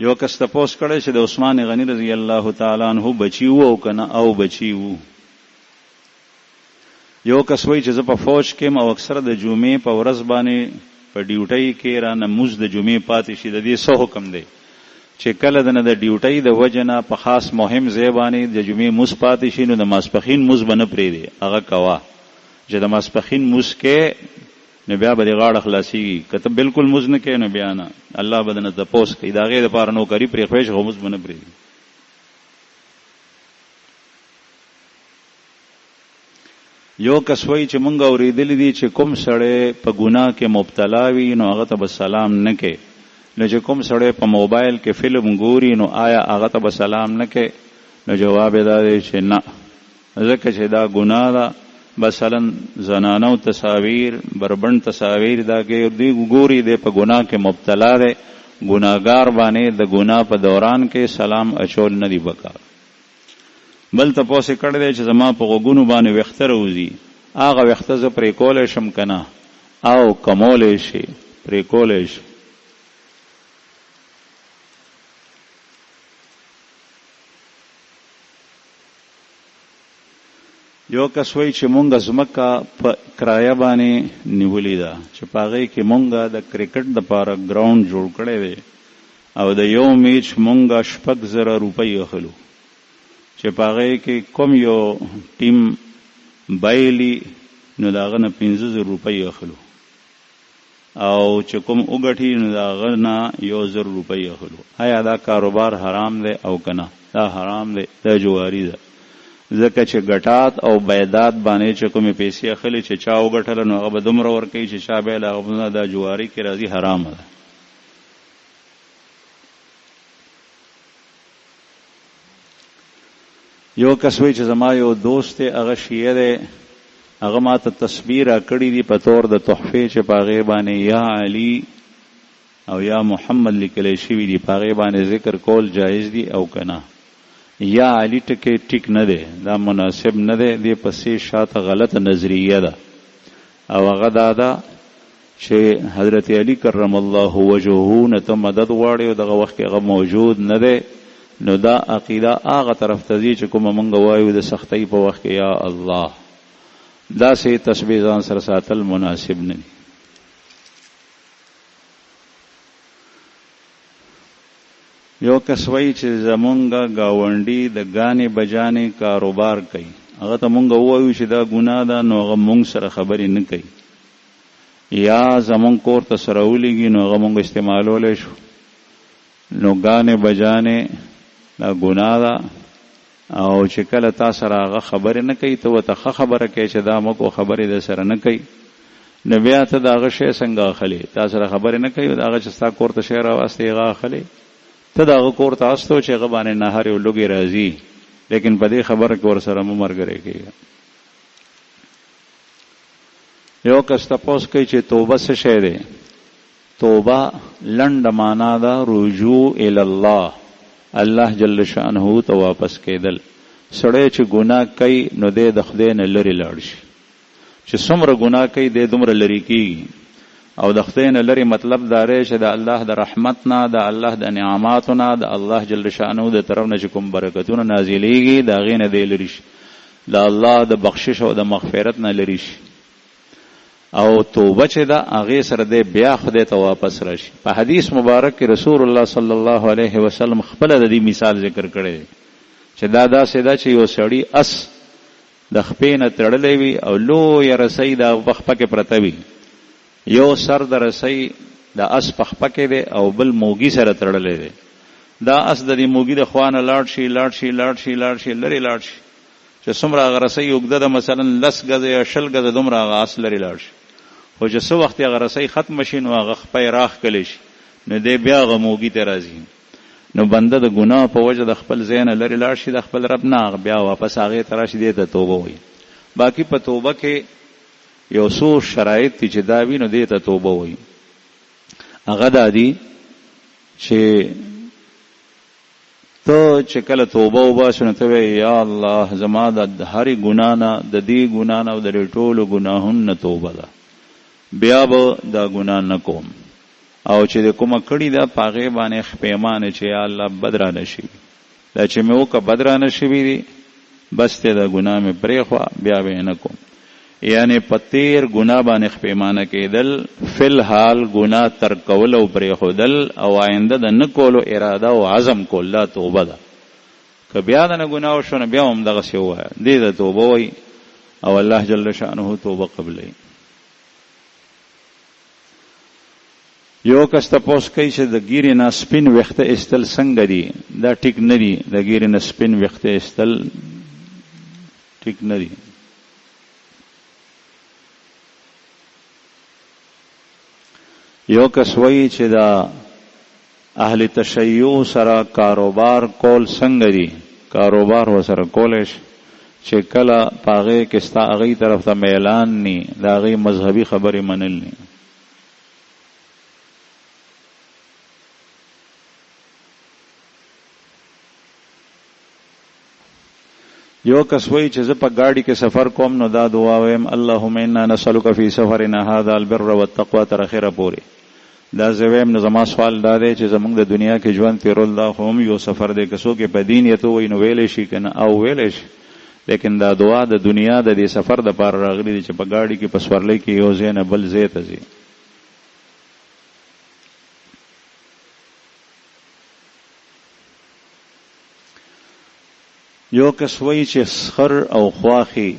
یو کس تپوس کړی چې د عثمان غنی رضی الله تعالی عنہ بچی وو او کنه او بچی وو. یو کس وایي چې زه په فوج کې او اکثر د جمعې په ورځ باندې په ډیوټۍ کې را نموز د جمعې پاتې شي. د دې څه حکم دی چې کله د ډیوټۍ د وجه نه په خاص مهم ځای باندې د جمعې موز پاتې شي نو د ماسپخین موز به نه پرېږدي، هغه کوه چې د ماسپخین موز کې نو بیا به د غاړه خلاصېږي. که ته بالکل موز نه کوې نو بیا نه، الله به درنه تپوس کوي. د هغې دپاره نوکري پرېښوی شي خو موز به نه پرېږدي. یو کس وایي چې مونږ اورېدلی دي چې کوم سړی په ګناه کې مبتلا وي نو هغه ته به سلام نه کوي، نو چې کوم سړی په موبایل کې فلم ګوري نو آیا هغه ته به سلام نه کوي؟ نو جواب یې دا دی چې نه، ځکه چې دا ګناه ده. مثلا زنانو تصاویر، بربند تصاویر دا دی ګوري، دی په ګناه کې مبتلا دی. ګناهګار باندې د ګناه په دوران کې سلام اچول نه دی پکار. بل تپوس یې کړی دی چې زما په غوږونو باندې ویښته راوځي، هغه ویښته زه پرې کولی شم که نه؟ او کمولی شي، پرې کولی شي. یو کس وایي چې مونږ ځمکه په کرایه باندې نیولې ده چې په هغې کې مونږ د کرکټ دپاره ګراونډ جوړ کړی دی او د یو میچ مونږ 6,000 روپۍ اخلو، چې په هغې کې کوم یو ټیم بایلي نو د هغه نه 15,000 روپۍ اخلو، او چې کوم وګټي نو د هغه نه 1,000 روپۍ اخلو. آیا دا کاروبار حرام دی او که نه؟ دا حرام دی، دا جواري ده. ځکه چې ګټات او بیدات باندې چې کومې پیسې اخلي چې چا وګټله نو هغه به دومره ورکوي چې چا بیله هغه دا جواري کې راځي، حرامه ده. یو کس وایي چې زما یو دوست دی هغه شیعه دی، هغه ما ته تسبیح راکړي دي په طور د تحفې چې په هغې باندې یا علي او یا محمد لیکلی شوي دي، په هغې باندې ذکر کول جایز دي او که نه؟ یا علی ټکی ټیک نه دی، دا مناسب نه دی، دې پسې شاته غلطه نظریه ده. او هغه دا ده چې حضرت علی کرم الله وجهه نه ته مدد غواړي او دغه وخت کې هغه موجود نه دی، نو دا عقیده هغه طرف ته ځي چې کومه مونږ وایو د سختۍ په وخت کې یا الله. داسې تسبیح ځان سره ساتل مناسب نه دي. یو کس وایي چې زمونږ ګاونډي د ګانې بجانې کاروبار کوي، هغه ته مونږ ووایو چې دا ګناه ده نو هغه مونږ سره خبرې نه کوي، یا زمونږ کور ته سره ولیږي نو هغه مونږ استعمالولی شو، نو ګانې بجانې دا ګناه ده. او چې کله تا سره هغه خبرې نه کوي ته ورته ښه خبره کوي چې دا مکو خبرې د سره نه کوي، نو بیا ته د هغه شی څنګه اخلې؟ تا سره خبرې نه کوي، د هغه چې ستا کور ته شی راواستې هغه اخلې، ته د هغه کور ته استو چې هغه باندې نهر یو لوګې راځي، لیکن په دې خبره کې ورسره مه ملګری کېږه. یو کس تپوس کوي چې توبه څه شی دی؟ توبه لنډه معنا ده رجوع الی الله، الله جل شانه ته واپس کېدل. سړی چې ګناه کوي نو دی د خدای نه لرې لاړ شي، چې څومره ګناه کوي دی دومره لرې کېږي. او د خدای نه لرې مطلب دا دی چې د الله د رحمت نه، د الله د نعماتو نه، د الله جل شانه د طرف نه چې کوم برکتونه نازلېږي د هغې نه دی لرې شي، د الله د بخشش او د مغفرت نه لرې شي. او توبه چې ده هغې سره دی بیا خدای ته واپس راشي. په حدیث مبارک کې رسول الله صلی الله علیه وسلم خپله د دې مثال ذکر کړی دی چې دا داسې ده چې یو سړي اس د خپې نه تړلی وي او لویه رسۍ د هغه خپه کې پرته وي، یو سر د رسۍ د اس په خپه کې دی او بل موږي سره تړلی دی. دا اس د دې موږي د خوا نه لاړ شي لرې لاړ شي چې څومره هغه رسۍ اوږده ده، مثلا 10 ګزه یا 20 ګزه دومره هغه اس لرې لاړ شي، خو چې څه وخت هغه رسۍ ختمه شي نو هغه خپه یې راښکلی شي، نو دی بیا هغه موږي ته راځي. نو بنده د ګناه په وجه د خپل ځای نه لرې لاړ شي د خپل رب نه، بیا واپس هغې ته راشي، دې ته توبه وایي. باقي په توبه کې یو څو شرایط دي چې دا وي نو دې ته توبه وایي. هغه دا دي چې ته چې کله توبه وباسو نو ته وایې یا الله زما د هرې ګناه نه، د دې ګناه نه او د دې ټولو ګناهونو نه توبه ده، بیا به دا ګناه نه کوم. او چې د کومه کړي دا پاغه باندې پیمانه چې یا الله بدر نشي دا چې مې وکړه بدر نشي دي بس ته دا ګناه مې پرې خو بیا به نه کوم یعنی پتیر ګناه باندې پیمانه کېدل فل حال ګناه تر کول او پرې خودل او آینده د نه کولو اراده او عزم کول لا توبه ده که بیا د نه ګناه شونه بیا هم دغه سی وای دې د توبه وای او الله جل شانه توبه قبلې یو کس تاسو کوي چې د ګیرې نه سپین وخته استل څنګه دي دا ټیک نه دي د ګیرې نه سپین وخته استل ټیک نه دي یو کس وایي چې دا اهل تشیع سره کاروبار کول څنګه دي کاروبار وسره کولش چې کله پاغه کې ستا هغه طرف ته اعلان ني دا هغه مذهبي خبرې منل ني یو کس وایي چې زه په گاډي کې سفر کوم نو دا دعا وایم اللهم انا نسألك في سفرنا هذا البر والتقوى تر اخره پورې دا زویم نو زما سوال دا دی چې زمونږ د دنیا کې ژوند تیرول دا هم یو سفر دی کسو کې په دین یته وای نو ویلې شي کنه او ویلې شي لیکن دا دعا د دنیا د دې سفر د پار راغلي چې په گاډي کې په سورلې کې یو ځای نه بل ځای ته ځي یو کس وایي چې سخر او خواخي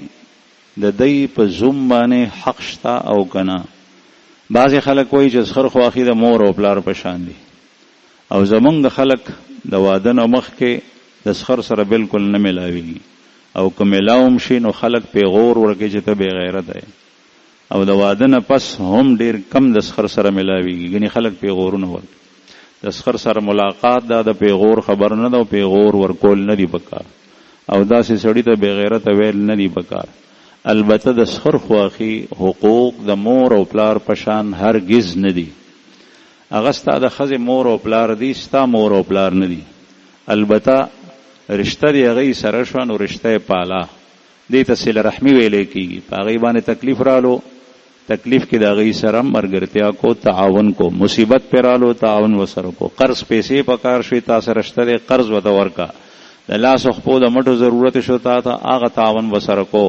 د دې په زوم باندې حق شتا او کنه بعضی خلک وایي چې سخر خواخي د مور او پلار په شان دي او زمونږ خلک د واده نه مخکې د سخر سره بالکل نه ملاويږي او که ملاوم شي نو خلک پیغور ورکوي چې ته بے غیرت یې او د واده نه پس هم ډیر کم د سخر سره ملاويږي ګنې خلک پیغورونه ورکوي د سخر سره ملاقات دا د پیغور خبر نه ده پیغور ورکول نه دی پکار او داسې سړی ته بے غیرت ویل نه دی پکار البته د سخر خواخي حقوق د مور او پلار پشان هرگز نه دي هغه ستا د ښځې مور او پلار دي ستا مور او پلار نه دي البته رشتہ دی هغې سره شوه نو رشتہ پالا دې ته صله رحمي ویلی کېږي په هغې باندې تکلیف رالو تکلیف کې د هغې سره ملګرتیا کو تعاون کو مصیبت پې رالو تعاون ورسره کو قرض پیسې پکار شوي تا سره رشته دی قرض ورته ورکه د لاس خپو د مټو ضرورت شو تا ته هغه تعاون ورسره کو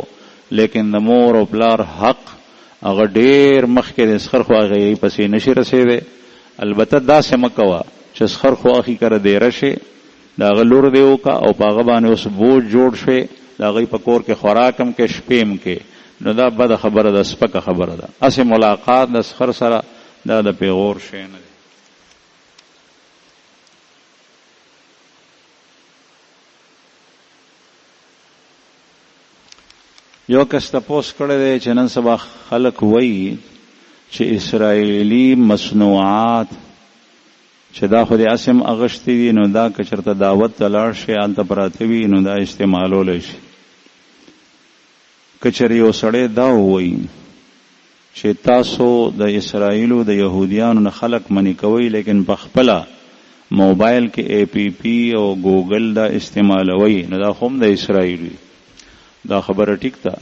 لیکن د مور او پلار حق هغه ډیر مخکې د سخر خواخي پسې نشي رسېدی البته داسې مه کوه چې سخر خواخي کره دی رشي د هغه لور دی وکړه او په هغه باندې اوس بوج جوړ شوی د هغې په کور کې خوراک هم کې شپې هم کې نو دا بده خبره ده سپکه خبره ده هسې ملاقات د سخر سره دا د پیغور شی نه دی یو کس تپوس کړی دی چې نن سبا خلک وایي چې اسرائیلي مصنوعات چې دا خو د اسم اغشتي دي نو دا که چېرته دعوت ته لاړ شي هلته پراته وي نو دا استعمالولی شي که چېرې یو سړی دا ووایي چې تاسو د اسرائیلو د یهودیانو نه خلک منې کوئ لیکن په خپله موبایل کې اے پی پی او ګوګل دا استعمالوي نو دا خو هم د اسرائیل وي دا خبره ټیک ده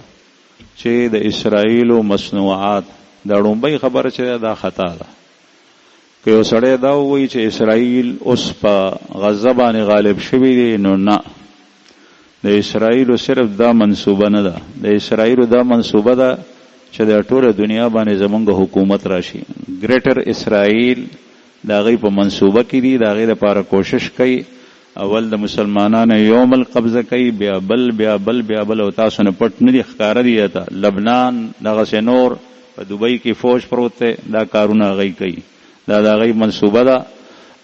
چې د اسرائیلو مصنوعات دا ډومبۍ خبره چې دا خطا ده که یو سړی دا ووایي چې اسرائیل اوس په غزه باندې غالب شوي دي نو نه د اسرائیلو صرف دا منصوبه نه ده د اسرائیلو دا منصوبه ده چې د ټوله دنیا باندې زمونږ حکومت راشي ګریټر اسرائیل د هغې په منصوبه کې دي د هغې لپاره کوشش کوي اول د مسلمانانو یوم القبضه کوي بیا بل بیا بل بیا بل او تاسو نه پټ نه دي ښکاره دي ته لبنان دغسې نور په دوبۍ کې فوج پروت دی دا کارونه هغوی کوي دا د هغوی منصوبه ده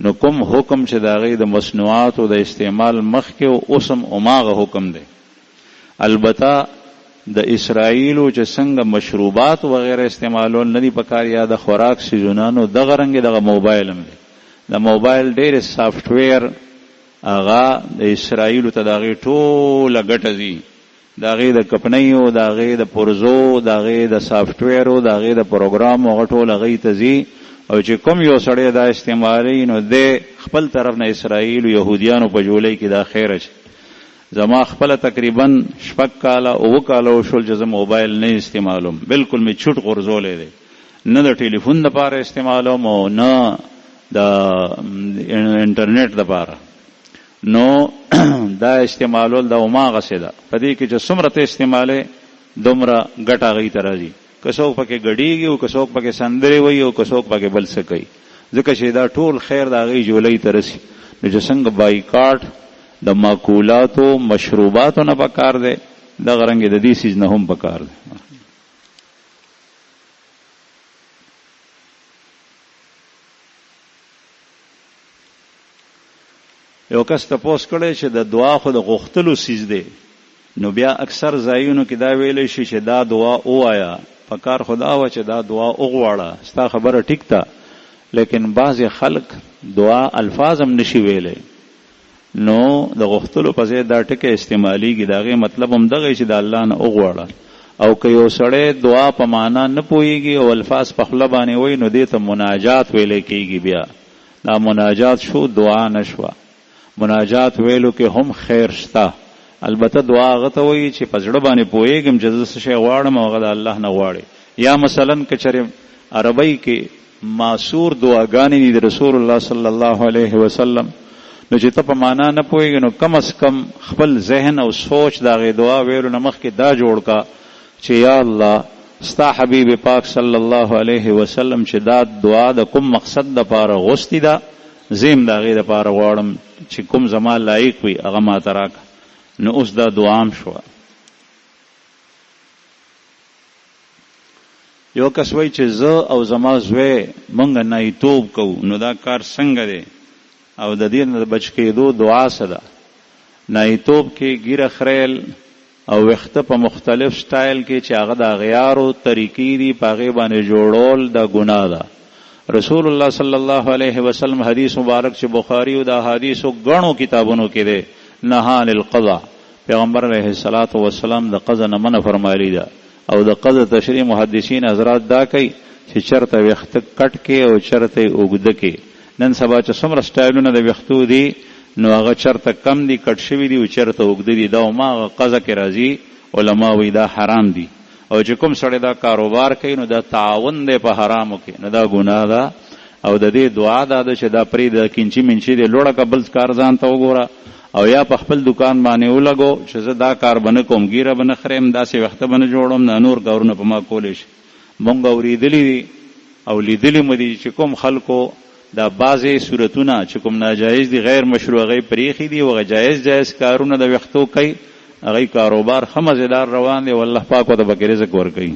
نو کوم حکم چې د هغوی د مصنوعاتو د استعمال مخکې او اوس هم هماغه حکم دی البته د اسرائیلو چې څنګه مشروبات وغیره استعمالول نه دي پکار یا د خوراک سیزونه نو دغه رنګې دغه موبایل هم دی د موبایل ډېرې سافټویر هغه د اسرائیلو ته د هغې ټوله ګټه ځي د هغې د کمپنیو د هغې د پرزو د هغې د سافټویرو د هغې د پروګرام هغه ټول هغې ته ځي او چې کوم یو سړی دا استعمالوي نو دی خپل طرف نه اسرائیلو یهودیانو په جولۍ کې دا خیره شي زما خپله تقریبا 6 کاله 9 کاله وشول چې زه موبایل نه استعمالوم بالکل مې چوټ غورځولی دی نه د ټلیفون لپاره استعمالوم او نه د انټرنیټ لپاره. نو دا استعمالول دا وماغه سیده پدې کې چې څومره ته استعماله دومره ګټه غي ترازي. کڅوک پکې غړیږي او کڅوک پکې سندري وي او کڅوک پکې بل څه کوي، ځکه چې دا ټول خیر دا غي جولای ترسي. نو چې څنګه بایکاټ د ماکولاتو مشروباتو نه پکار دی، دا غرنګ د دې سیز نه هم پکار دی. یو کس تپوس کړی چې د دعا خو د غوښتلو سیز دی، نو بیا اکثر ځایونو کې دا ویلی شي چې دا دعا وایا، پکار خدا و چې دا دعا وغواړه. ستا خبره ټیک ده، لیکن بعض خلق دعا الفاظ هم نشي ویلی، نو د غوښتلو په ځای دا ټکه استعمالیږي. دا غي مطلب هم دغه چې د الله نه وغواړه. او که یو سړی دعا په معنا نه پوهیږي او الفاظ په خپل باندې وای، نو دې ته مناجات ویل کېږي. بیا دا مناجات شو، دعا نشوه. مناجات ویلو کې هم خیر شته، البته دعا غته وای چې پزړه باندې پوهیږم چې څه شی غواړم او غد الله نه غواړي. یا مثلا کچره عربی کې معصور دعاګانې دي رسول الله صلی الله علیه وسلم، نو چې ته په معنا نه پوهیږي نو کم از کم خپل ذهن او سوچ دا غي دعا ویلو نمخ کې دا جوړ کا چې یا الله ستا حبیب پاک صلی الله علیه وسلم چې دا دعا د کوم مقصد د پاره غوستي دا زم دا غي د پاره غواړم چې کوم زما لایق وي هغه ما تراک. نو اوس دا دعام شو. یو کس وای چې زه او زما زوی مونږ نه توب کو، نو دا کار څنګه دی او د دې نه بچ کېدو دعا سره؟ نه توب کې ګیره خریل او وخت په مختلف سټایل کې چې هغه د غیارو طریقې دي پاغه باندې جوړول دا ګناه ده. رسول الله صلی الله علیه وسلم حدیث مبارک چې بخاری او د حدیثو غنو کتابونو کې ده نهان القضاء. پیغمبر علیه الصلاۃ والسلام د قضا نه منع فرمایلی ده، او د قضا تشریح محدثین حضرات دا کوي چې چرته وخت کټ کې او چرته اوګد کې. نن سبا چې څومره سټایلونه د وختو دي نو هغه چرته کم دي کټ شوی دي او چرته اوګد دي، دا ما قضا کې راځي. علما وی دا حرام دي، او چې کوم سړی دا کاروبار کوي نو دا تعاون دی په حرامو کې، نو دا ګناه ده. او د دې دعا ده چې دا پرې د کینچی منچی دی لوړه قبل کار ځان ته وګوره، او یا په خپل دکان باندې ولګو چې زه دا کار بنه کوم، ګیره بنه خریم، داسې وخت بنه جوړوم، نه نور کارونه په ما کولی شي. مونږ اورېدلي او لیدلي مو دي چې کوم خلکو دا بعضې صورتونه چې کوم ناجایز دي غیر مشروع هغې پرېښي دي او جایز کارونه د وختو کوي، هغې کاروبار ښه مزیدار روان دی او الله پاک ورته پکې رزق ورکوي.